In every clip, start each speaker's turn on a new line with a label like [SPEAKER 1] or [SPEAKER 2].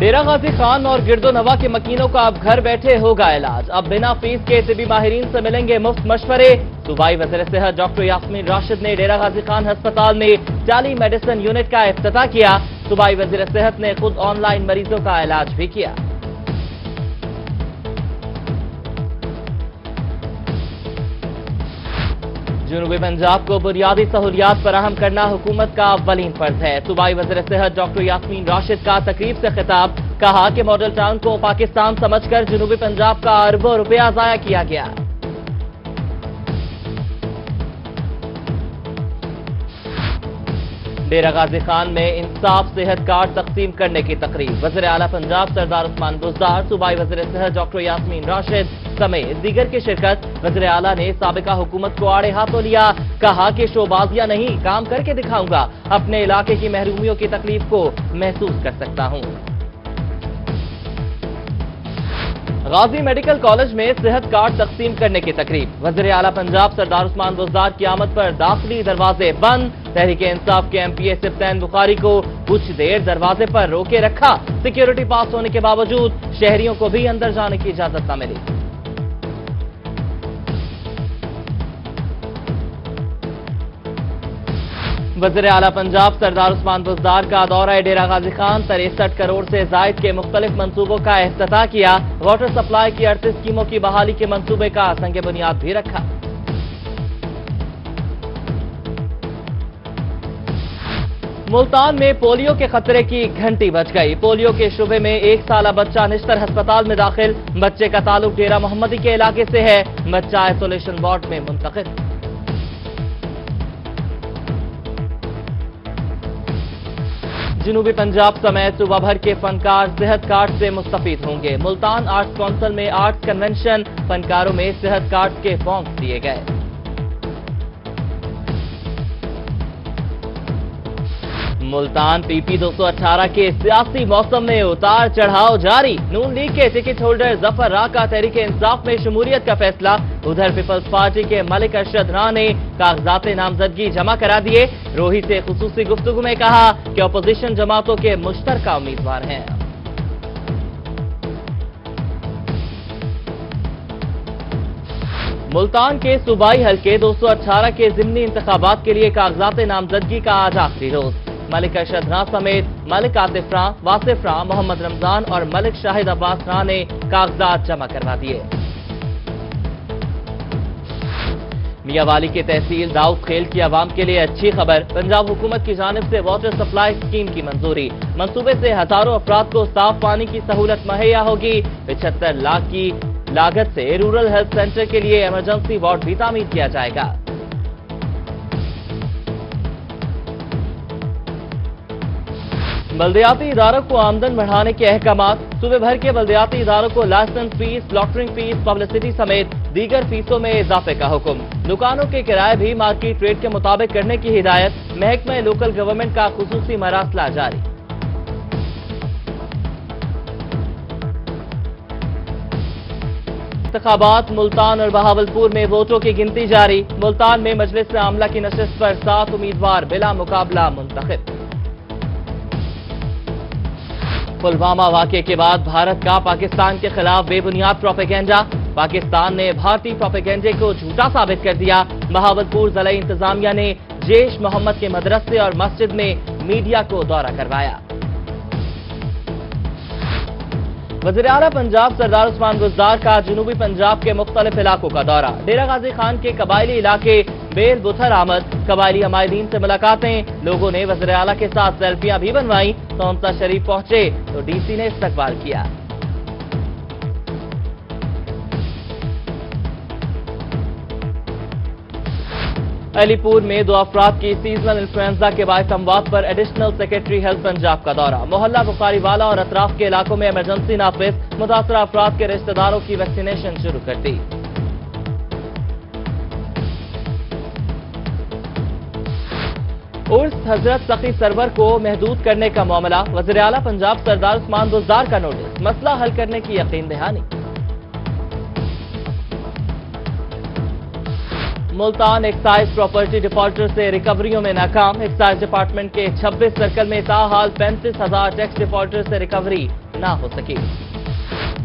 [SPEAKER 1] डेरा गाजी खान और गिरदो नवा के मकीनों का अब घर बैठे होगा इलाज। अब बिना फीस के तिबी माहिरीन से मिलेंगे मुफ्त मशवरे। सूबाई वज़ीर सेहत डॉक्टर यास्मीन राशिद ने डेरा गाजी खान अस्पताल में टेली मेडिसिन यूनिट का इफ्तिताह किया। सूबाई वज़ीर सेहत ने खुद ऑनलाइन मरीजों का इलाज भी किया। जनूबी पंजाब को बुनियादी सहूलियात फराहम करना हुकूमत का अव्वलीन फर्ज है। सूबाई वज़ीर सेहत डॉक्टर यास्मीन राशिद का तकरीब से खिताब। कहा कि मॉडल टाउन को पाकिस्तान समझकर जनूबी पंजाब का अरबों रुपया जाया किया गया। डेरा गाजी खान में इंसाफ सेहत कार्ड तकसीम करने की तकरीब। वज़ीर आला पंजाब सरदार उस्मान बुज़दार, सूबाई वज़ीर सेहत डॉक्टर यास्मीन राशिद समेत दीगर की शिरकत। वज़ीर आला ने साबिका हुकूमत को आड़े हाथों लिया। कहा कि शोबाजियां नहीं, काम करके दिखाऊंगा। अपने इलाके की महरूमियों की तकलीफ को महसूस कर सकता हूं। गाजी मेडिकल कॉलेज में सेहत कार्ड तकसीम करने की तकरीब। वज़ीर आला पंजाब सरदार उस्मान बुज़दार की आमद पर दाखिली दरवाजे बंद। तहरीक इंसाफ के एमपीए सिफ्तैन बुखारी को कुछ देर दरवाजे पर रोके रखा। सिक्योरिटी पास होने के बावजूद शहरियों को भी अंदर जाने की इजाजत न मिली। वज़ीर आला पंजाब सरदार उस्मान बुज़दार का दौरा डेरा गाजी खान। 63 करोड़ से जायद के मुख्तलिफ मंसूबों का इफ्तिताह किया। वाटर सप्लाई की 38 स्कीमों की बहाली के मंसूबे का संग बुनियाद भी रखा। मुल्तान में पोलियो के खतरे की घंटी बज गई। पोलियो के शुबे में 1 साला बच्चा निश्तर अस्पताल में दाखिल। बच्चे का ताल्लुक डेरा मोहम्मदी के इलाके से है। बच्चा आइसोलेशन वार्ड में मुंतकिल। जनूबी पंजाब समेत सूबा भर के फनकार सेहत कार्ड से मुस्तफीद होंगे। मुल्तान आर्ट्स काउंसिल में आर्ट्स कन्वेंशन, फनकारों में सेहत कार्ड के फॉर्म दिए गए। मुल्तान पीपी 218 के सियासी मौसम में उतार चढ़ाव जारी। नून लीग के टिकट होल्डर जफर राह का तहरीक इंसाफ में शमूलियत का फैसला। उधर पीपल्स पार्टी के मलिक अरशद राह ने कागजात नामजदगी जमा करा दिए। रोही से खुसूसी गुफ्तगू में कहा कि अपोजिशन जमातों के मुश्तरका उम्मीदवार हैं। मुल्तान के सूबाई हल्के 218 के जिमनी इंतखाबात के लिए कागजात नामजदगी का आज आखिरी रोज। मलिक अरशद राह समेत मलिक आतिफ राह, वासिफ राह, मोहम्मद रमजान और मलिक शाहिद अब्बास राह ने कागजात जमा करवा दिए। मियावाली के तहसील दाऊद खेल की आवाम के लिए अच्छी खबर। पंजाब हुकूमत की जानिब से वाटर सप्लाई स्कीम की मंजूरी। मंसूबे से हजारों अफराद को साफ पानी की सहूलत मुहैया होगी। 75 लाख की लागत से रूरल हेल्थ सेंटर के लिए इमरजेंसी वार्ड भी तामीर किया जाएगा। बल्दियाती इदारों को आमदन बढ़ाने के अहकामात। सूबे भर के बल्दियाती इदारों को licence fee, loitering fee, publicity समेत दीगर फीसों में इजाफे का हुक्म। दुकानों के किराए भी मार्केट रेट के मुताबिक करने की हिदायत। महकमा लोकल गवर्नमेंट का खुसूसी मरासला जारी। इंतखाबात मुल्तान और बहावलपुर में वोटों की गिनती जारी। मुल्तान में मजलिस आमला की नशिस्त पर 7 उम्मीदवार बिला मुकाबला मुंतखब। पुलवामा वाक़े के बाद भारत का पाकिस्तान के खिलाफ बेबुनियाद प्रोपेगेंडा। पाकिस्तान ने भारतीय प्रोपेगेंडे को झूठा साबित कर दिया। बहावलपुर जिला इंतजामिया ने जैश मोहम्मद के मदरसे और मस्जिद में मीडिया को दौरा करवाया। वज़ीर आला पंजाब सरदार उस्मान बुज़दार का जनूबी पंजाब के मुख्तलिफ इलाकों का दौरा। डेरा गाजी खान के कबायली इलाके बेल बुथर आमद। कबायली हमायदीन से मुलाकातें। लोगों ने वज़ीर आला के साथ सेल्फियां भी बनवाई। तोमसा शरीफ पहुंचे तो डीसी ने इस्तकबाल किया। अलीपुर में 2 अफराद की सीजनल इन्फ्लुएंजा के बायस अमवात पर एडिशनल सेक्रेटरी हेल्थ पंजाब का दौरा। मोहल्ला बुखारी वाला और अतराफ के इलाकों में इमरजेंसी नाफिज। मुतासरा अफराद के रिश्तेदारों की वैक्सीनेशन शुरू कर दी। उर्स हजरत सखी सरवर को महदूद करने का मामला। वज़ीर आला पंजाब सरदार उस्मान बुज़दार का नोटिस। मसला हल करने की यकीन दहानी। मुल्तान एक्साइज प्रॉपर्टी डिफॉल्टर से रिकवरियों में नाकाम। एक्साइज डिपार्टमेंट के 26 सर्कल में ताहाल 35,000 टैक्स डिफॉल्टर से रिकवरी نہ ہو سکی۔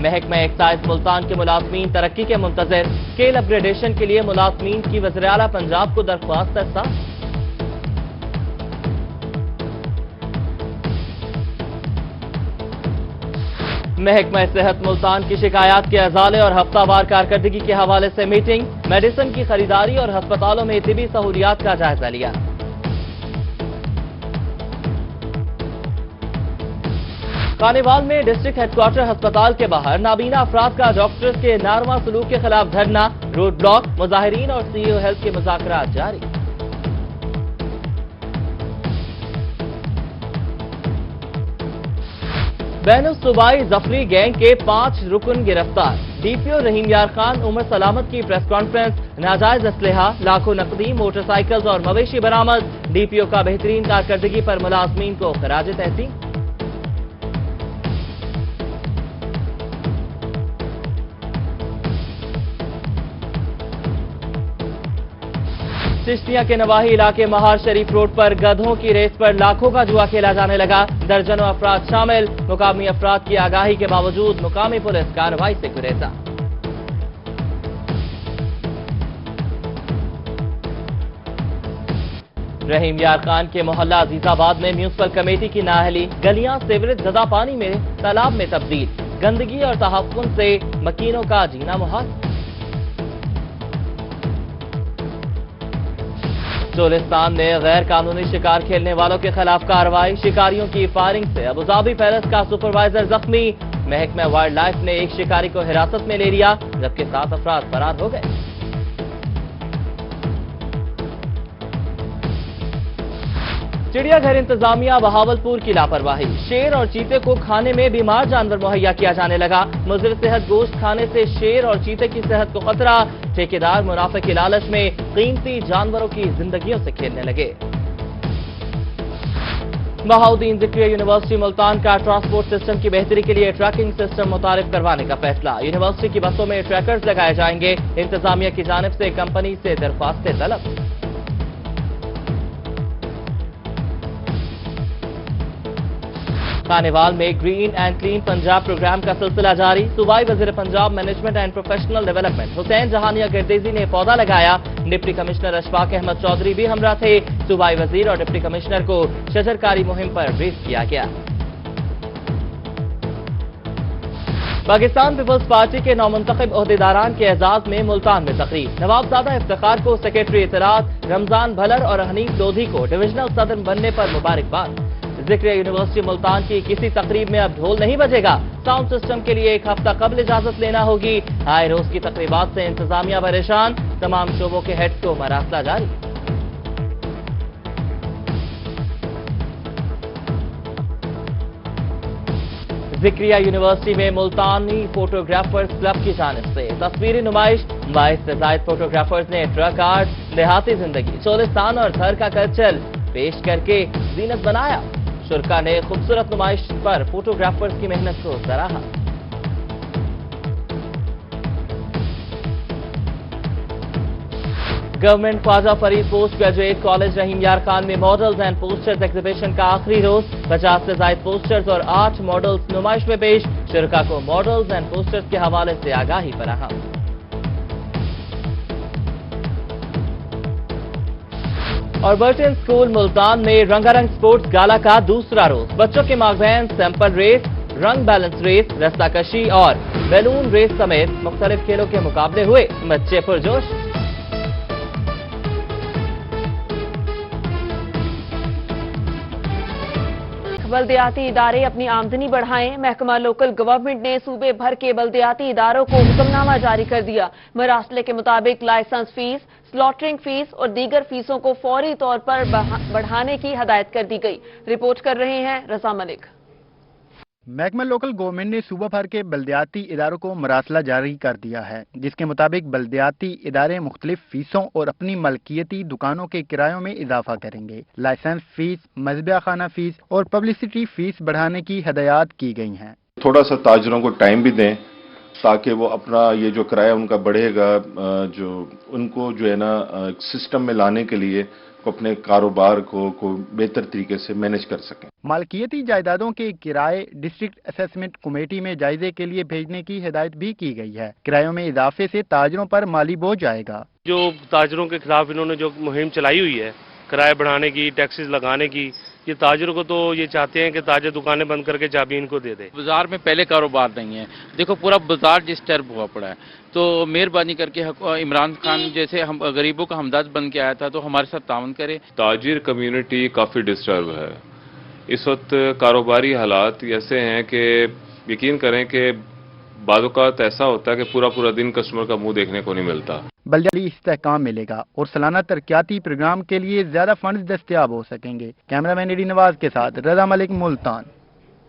[SPEAKER 1] محکمہ ایکسائز ملتان کے ملازمین ترقی کے منتظر، اسکیل اپ گریڈیشن کے لیے ملازمین کی وزیر اعلیٰ پنجاب کو درخواست ارسال۔ محکمہ صحت ملتان کی شکایات کے ازالے اور ہفتہ وار کارکردگی کے حوالے سے میٹنگ، میڈیسن کی خریداری اور ہسپتالوں میں طبی سہولیات کا جائزہ لیا۔ کانیوال میں ڈسٹرکٹ ہیڈ کوارٹر ہسپتال کے باہر نابینا افراد کا ڈاکٹرز کے ناروا سلوک کے خلاف دھرنا، روڈ بلاک، مظاہرین اور سی ای او ہیلتھ کے مذاکرات جاری۔ بین الصوبائی ظفری گینگ کے 5 رکن گرفتار، ڈی پی او رحیم یار خان عمر سلامت کی پریس کانفرنس، ناجائز اسلحہ، لاکھوں نقدی، موٹر سائیکلز اور مویشی برآمد، ڈی پی او کا بہترین کارکردگی پر ملازمین کو خراج تحسین۔ چشتیاں کے نواحی علاقے مہار شریف روڈ پر گدھوں کی ریس پر لاکھوں کا جوا کھیلا جانے لگا، درجنوں افراد شامل، مقامی افراد کی آگاہی کے باوجود مقامی پولیس کارروائی سے گریزاں۔ رحیم یار خان کے محلہ عزیز آباد میں میونسپل کمیٹی کی نااہلی، گلیاں سیوریج زدہ پانی میں تالاب میں تبدیل، گندگی اور تحفظ سے مکینوں کا جینا محال۔ چولستان میں غیر قانونی شکار کھیلنے والوں کے خلاف کارروائی، شکاریوں کی فائرنگ سے ابوظہبی پیلس کا سپروائزر زخمی، محکمہ وائلڈ لائف نے ایک شکاری کو حراست میں لے لیا جبکہ 7 افراد فرار ہو گئے۔ چڑیا گھر انتظامیہ بہاولپور کی لاپرواہی، شیر اور چیتے کو کھانے میں بیمار جانور مہیا کیا جانے لگا، مضر صحت گوشت کھانے سے شیر اور چیتے کی صحت کو خطرہ، ٹھیکیدار منافع کی لالچ میں قیمتی جانوروں کی زندگیوں سے کھیلنے لگے۔ بہاؤدین ذکریہ یونیورسٹی ملتان کا ٹرانسپورٹ سسٹم کی بہتری کے لیے ٹریکنگ سسٹم متعارف کروانے کا فیصلہ، یونیورسٹی کی بسوں میں ٹریکرز لگائے جائیں گے، انتظامیہ کی جانب سے کمپنی سے درخواستیں طلب۔ کانیوال میں green and clean Punjab programme کا سلسلہ جاری، صوبائی وزیر Punjab management and professional development Hussain Jahania Gardezi نے پودا لگایا، ڈپٹی کمشنر اشفاق احمد چودھری بھی ہمراہ تھے، صوبائی وزیر اور ڈپٹی کمشنر کو شجرکاری مہم پر بریف کیا گیا۔ پاکستان پیپلز پارٹی کے نومنتخب عہدیداران کے اعزاز میں ملتان میں تقریب، نوابزادہ افتخار کو سیکرٹری اطلاعات رمضان بھلر اور حنیف لودھی کو ڈویژنل صدر بننے پر مبارکباد۔ ذکر یونیورسٹی ملتان کی کسی تقریب میں اب ڈھول نہیں بجے گا، ساؤنڈ سسٹم کے لیے 1 ہفتہ قبل اجازت لینا ہوگی، آئے روز کی تقریبات سے انتظامیہ پریشان، تمام شعبوں کے ہیڈز کو مراسلہ جاری۔ ذکریہ یونیورسٹی میں ملتانی فوٹوگرافرز کلب کی جانب سے تصویری نمائش، 22 سے زائد فوٹوگرافرز نے ٹرک آرٹ، دیہاتی زندگی، چولستان اور گھر کا کلچر پیش کر کے زینت بنایا، شرکا نے خوبصورت نمائش پر فوٹوگرافرز کی محنت کو سراہا۔ Government Khwaja Farid post graduate college رحیم یار خان میں ماڈلز اینڈ پوسٹرز ایگزیبیشن کا آخری روز، 50 سے زائد پوسٹرز اور 8 ماڈلز نمائش میں پیش، شرکا کو ماڈلز اینڈ پوسٹرز کے حوالے سے آگاہی فراہم۔ اور برٹن اسکول ملتان میں رنگا رنگ سپورٹس گالا کا دوسرا روز، بچوں کے مابین سیمپل ریس، رنگ بیلنس ریس، رسہ کشی اور بیلون ریس سمیت مختلف کھیلوں کے مقابلے ہوئے، بچے پرجوش۔
[SPEAKER 2] بلدیاتی ادارے اپنی آمدنی بڑھائیں، محکمہ لوکل گورنمنٹ نے صوبے بھر کے بلدیاتی اداروں کو حکم نامہ جاری کر دیا، مراسلے کے مطابق لائسنس فیس، سلاٹرنگ فیس اور دیگر فیسوں کو فوری طور پر بڑھانے کی ہدایت کر دی گئی۔ رپورٹ کر رہے ہیں رضا ملک۔
[SPEAKER 3] محکمہ لوکل گورنمنٹ نے صوبہ بھر کے بلدیاتی اداروں کو مراسلہ جاری کر دیا ہے، جس کے مطابق بلدیاتی ادارے مختلف فیسوں اور اپنی ملکیتی دکانوں کے کرایوں میں اضافہ کریں گے۔ لائسنس فیس، مذبیہ خانہ فیس اور پبلسٹی فیس بڑھانے کی ہدایات کی گئی ہیں۔
[SPEAKER 4] تھوڑا سا تاجروں کو ٹائم بھی دیں تاکہ وہ اپنا یہ جو کرایہ ان کا بڑھے گا، جو ان کو جو ہے نا سسٹم میں لانے کے لیے अपने कारोबार को बेहतर तरीके से मैनेज कर सकें।
[SPEAKER 3] मालकियती जायदादों के किराए डिस्ट्रिक्ट असेसमेंट कमेटी में जायजे के लिए भेजने की हिदायत भी की गई है। किरायों में इजाफे से ताजरों पर माली बोझ आएगा।
[SPEAKER 5] जो ताजरों के खिलाफ इन्होंने जो मुहिम चलाई हुई है किराए बढ़ाने की, टैक्सेस लगाने की, ये ताजरों को तो ये चाहते हैं कि ताजर दुकानें बंद करके चाबी इनको दे दे।
[SPEAKER 6] बाजार में पहले कारोबार नहीं है, देखो पूरा बाजार डिस्टर्ब हुआ पड़ा है, तो मेहरबानी करके इमरान खान जैसे हम गरीबों का हमदर्द बन के आया था तो हमारे साथ तावन करे।
[SPEAKER 7] ताजिर कम्युनिटी काफ़ी डिस्टर्ब है इस वक्त। कारोबारी हालात ऐसे हैं कि यकीन करें कि बाज़-औक़ात ऐसा होता है कि पूरा दिन कस्टमर का मुंह देखने को नहीं मिलता।
[SPEAKER 3] बल्दियाती इस्तेहकाम मिलेगा और सालाना तरक्याती प्रोग्राम के लिए ज्यादा फंड्स दस्तयाब हो सकेंगे। कैमरामैन एडी नवाज के साथ रजा मलिक, मुल्तान।